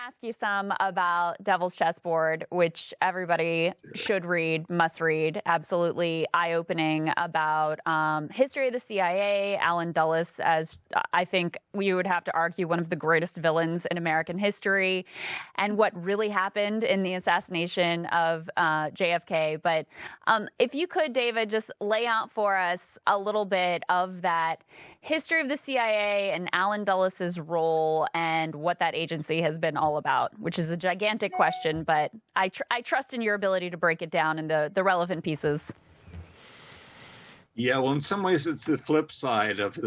ask you some about Devil's Chessboard, which everybody should read, must read, absolutely eye-opening about history of the CIA, Allen Dulles, as I think we would have to argue one of the greatest villains in American history, and what really happened in the assassination of JFK. But if you could, David, just lay out for us a little bit of that history of the CIA and Allen Dulles' role and what that agency has been all about, which is a gigantic question, but I trust in your ability to break it down in the relevant pieces. Yeah, well, in some ways, it's the flip side of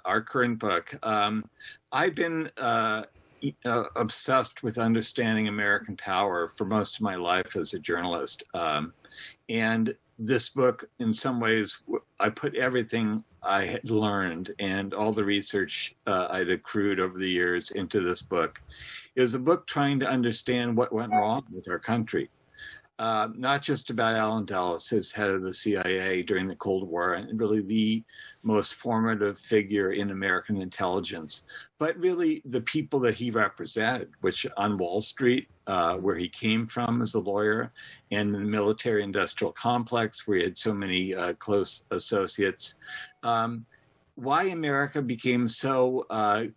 our current book. I've been obsessed with understanding American power for most of my life as a journalist. And this book, in some ways, I put everything I had learned and all the research I'd accrued over the years into this book. It was a book trying to understand what went wrong with our country. Not just about Allen Dulles, as head of the CIA during the Cold War, and really the most formative figure in American intelligence, but really the people that he represented, which on Wall Street, where he came from as a lawyer, and in the military-industrial complex, where he had so many close associates. Why America became so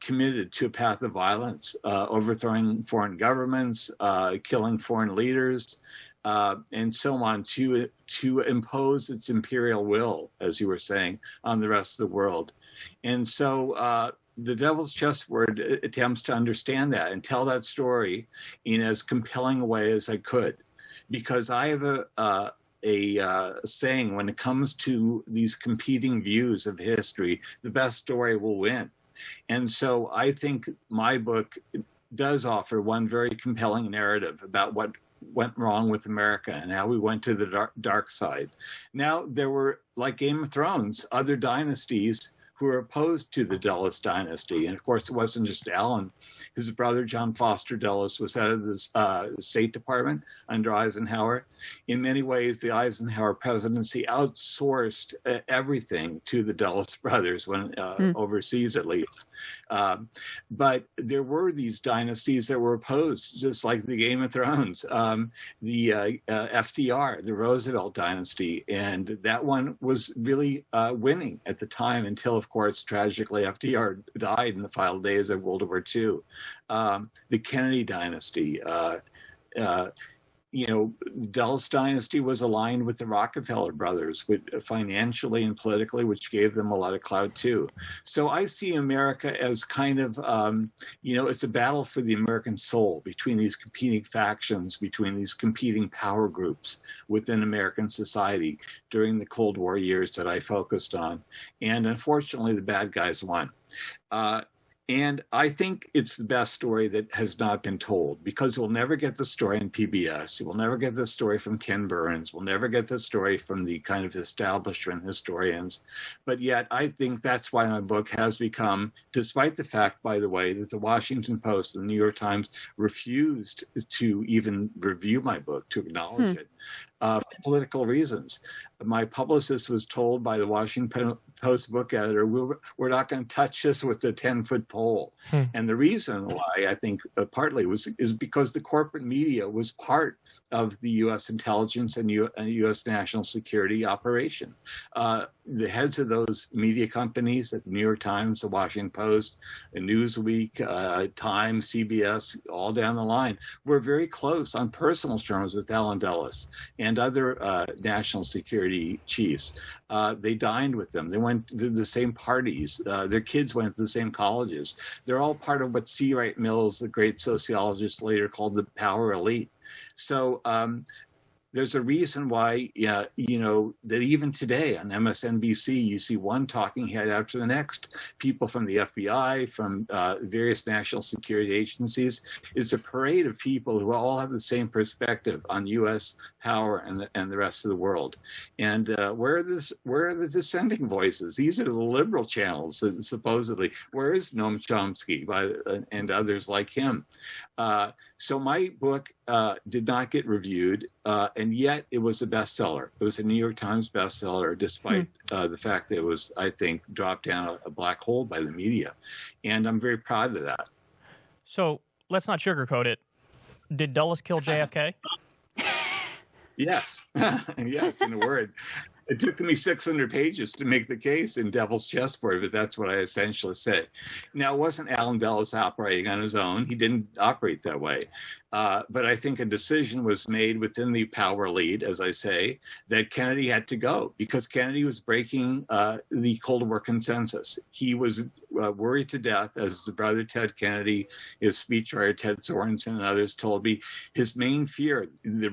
committed to a path of violence, overthrowing foreign governments, killing foreign leaders, and so on, to impose its imperial will, as you were saying, on the rest of the world. And so the Devil's Chessboard attempts to understand that and tell that story in as compelling a way as I could, because I have a saying: when it comes to these competing views of history, the best story will win. And so I think my book does offer one very compelling narrative about what went wrong with America and how we went to the dark side. Now, there were, like Game of Thrones, other dynasties who were opposed to the Dulles dynasty. And of course, it wasn't just Allen. His brother, John Foster Dulles, was head of the State Department under Eisenhower. In many ways, the Eisenhower presidency outsourced everything to the Dulles brothers, when overseas at least. But there were these dynasties that were opposed, just like the Game of Thrones, the FDR, the Roosevelt dynasty. And that one was really winning at the time until, of course, tragically, FDR died in the final days of World War II. The Kennedy dynasty, Dulles dynasty was aligned with the Rockefeller brothers financially and politically, which gave them a lot of clout too. So I see America as kind of, it's a battle for the American soul between these competing factions, between these competing power groups within American society during the Cold War years that I focused on. And unfortunately, the bad guys won. And I think it's the best story that has not been told, because we'll never get the story in PBS. We'll never get the story from Ken Burns. We'll never get the story from the kind of establishment historians. But yet I think that's why my book has become, despite the fact, by the way, that the Washington Post and the New York Times refused to even review my book, to acknowledge it, for political reasons. My publicist was told by the Washington Post book editor, we're not going to touch this with a 10-foot pole. And the reason why, I think, partly is because the corporate media was part of the U.S. intelligence and U.S. national security operation. The heads of those media companies, at the New York Times, the Washington Post, Newsweek, Time, CBS, all down the line, were very close on personal terms with Allen Dulles and other national security chiefs. They dined with them. They went to the same parties. Their kids went to the same colleges. They're all part of what C. Wright Mills, the great sociologist, later called the power elite. So there's a reason why, that even today on MSNBC, you see one talking head after the next. People from the FBI, from various national security agencies. It's a parade of people who all have the same perspective on U.S. power and the rest of the world. And where are the dissenting voices? These are the liberal channels, supposedly. Where is Noam Chomsky and others like him? So my book did not get reviewed, and yet it was a bestseller. It was a New York Times bestseller, despite the fact that it was, I think, dropped down a black hole by the media. And I'm very proud of that. So let's not sugarcoat it. Did Dulles kill JFK? Yes. Yes, in a word. It took me 600 pages to make the case in Devil's Chessboard, but that's what I essentially said. Now, it wasn't Allen Dulles operating on his own. He didn't operate that way. But I think a decision was made within the power elite, as I say, that Kennedy had to go because Kennedy was breaking the Cold War consensus. He was worried to death, as the brother Ted Kennedy, his speechwriter Ted Sorensen, and others told me. His main fear, the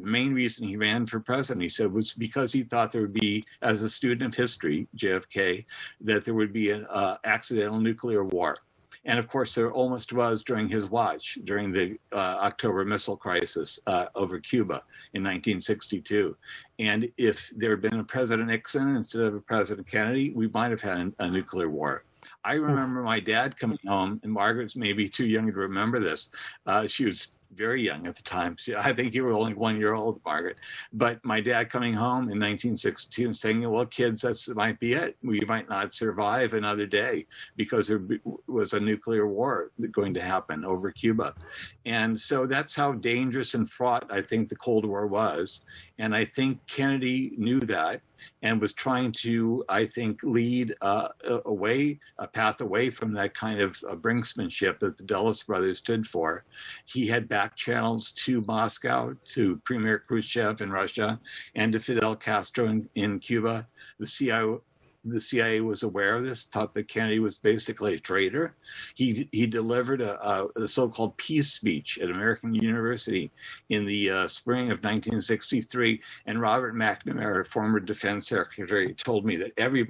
main reason he ran for president, he said, was because he thought there would be, as a student of history, JFK, that there would be an accidental nuclear war. And of course, there almost was during his watch, during the October missile crisis over Cuba in 1962. And if there had been a President Nixon instead of a President Kennedy, we might have had a nuclear war. I remember my dad coming home, and Margaret's maybe too young to remember this. She was very young at the time. I think you were only 1 year old, Margaret. But my dad coming home in 1962 and saying, well, kids, that might be it. We might not survive another day because there was a nuclear war going to happen over Cuba. And so that's how dangerous and fraught I think the Cold War was. And I think Kennedy knew that and was trying to, I think, lead a path away from that kind of brinksmanship that the Dulles brothers stood for. He had back channels to Moscow, to Premier Khrushchev in Russia, and to Fidel Castro in Cuba. The CIA was aware of this, thought that Kennedy was basically a traitor. He delivered a so-called peace speech at American University in the spring of 1963, and Robert McNamara, former defense secretary, told me that every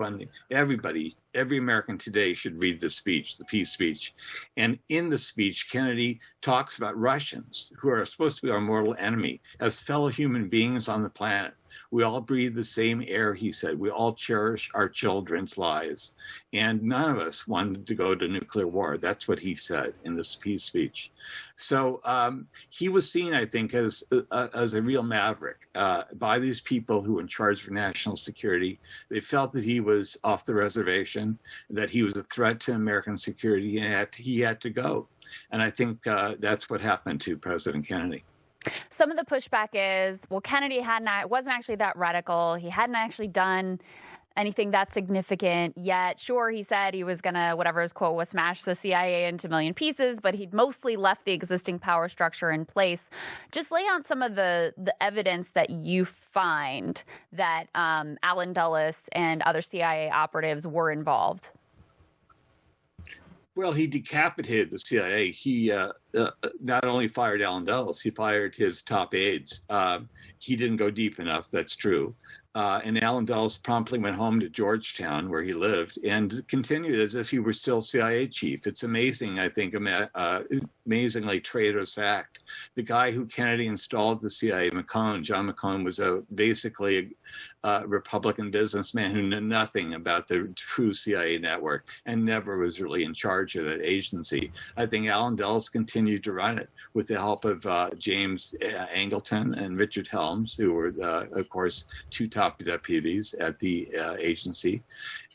American today should read the speech, the peace speech. And in the speech, Kennedy talks about Russians, who are supposed to be our mortal enemy, as fellow human beings on the planet. We all breathe the same air, he said. We all cherish our children's lives. And none of us wanted to go to nuclear war. That's what he said in this peace speech. So he was seen, I think, as a real maverick by these people who were in charge of national security. They felt that he was off the reservation, that he was a threat to American security, and he had to go. And I think that's what happened to President Kennedy. Some of the pushback is, well, Kennedy wasn't actually that radical. He hadn't actually done anything that significant yet. Sure, he said he was going to, whatever his quote was, smash the CIA into a million pieces, but he'd mostly left the existing power structure in place. Just lay out some of the evidence that you find that Allen Dulles and other CIA operatives were involved. Well, he decapitated the CIA. He not only fired Allen Dulles, he fired his top aides. He didn't go deep enough, that's true. And Allen Dulles promptly went home to Georgetown, where he lived, and continued as if he were still CIA chief. It's amazing, I think, amazingly traitorous act. The guy who Kennedy installed the CIA, John McCone, was basically a Republican businessman who knew nothing about the true CIA network and never was really in charge of that agency. I think Allen Dulles continued to run it with the help of James Angleton and Richard Helms, who were, of course, two top deputies at the agency.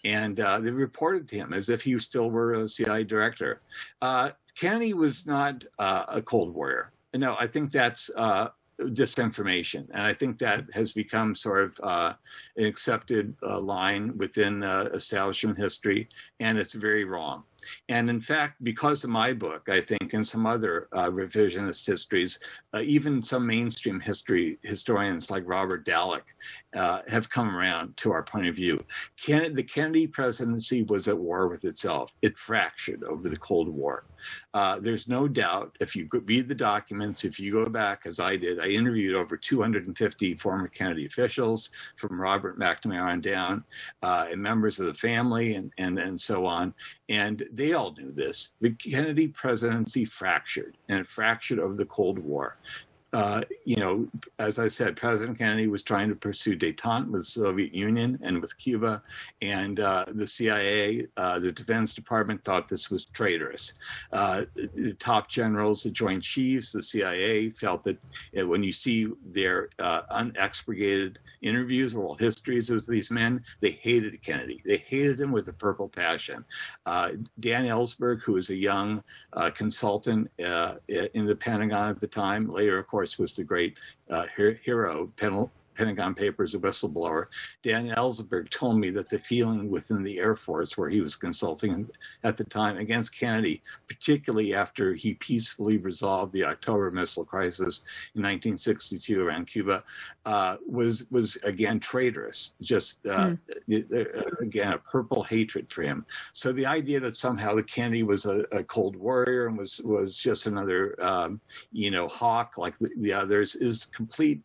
And they reported to him as if he still were a CIA director. Kennedy was not a Cold Warrior. No, I think that's disinformation. And I think that has become sort of an accepted line within establishment history, and it's very wrong. And in fact, because of my book, I think, and some other revisionist histories, even some mainstream historians like Robert Dallek have come around to our point of view. The Kennedy presidency was at war with itself. It fractured over the Cold War. There's no doubt, if you read the documents, if you go back, as I did, I interviewed over 250 former Kennedy officials from Robert McNamara on down, and members of the family and so on. And they all knew this. The Kennedy presidency fractured, and it fractured over the Cold War. as I said, President Kennedy was trying to pursue détente with the Soviet Union and with Cuba, and the CIA, the Defense Department, thought this was traitorous. The top generals, the Joint Chiefs, the CIA felt that when you see their unexpurgated interviews, oral histories of these men, they hated Kennedy. They hated him with a purple passion. Dan Ellsberg, who was a young consultant in the Pentagon at the time, later, of course, was the great hero, Pentagon Papers, a whistleblower. Dan Ellsberg told me that the feeling within the Air Force, where he was consulting at the time, against Kennedy, particularly after he peacefully resolved the October missile crisis in 1962 around Cuba, was again traitorous. Just again, a purple hatred for him. So the idea that somehow that Kennedy was a cold warrior and was just another hawk like the others is completely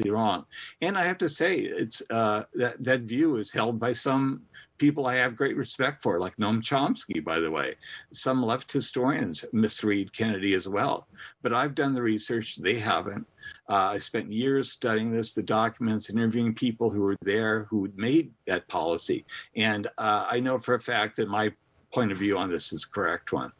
wrong. And I have to say, it's that view is held by some people I have great respect for, like Noam Chomsky, by the way. Some left historians misread Kennedy as well. But I've done the research, they haven't. I spent years studying this, the documents, interviewing people who were there, who made that policy. And I know for a fact that my point of view on this is the correct one.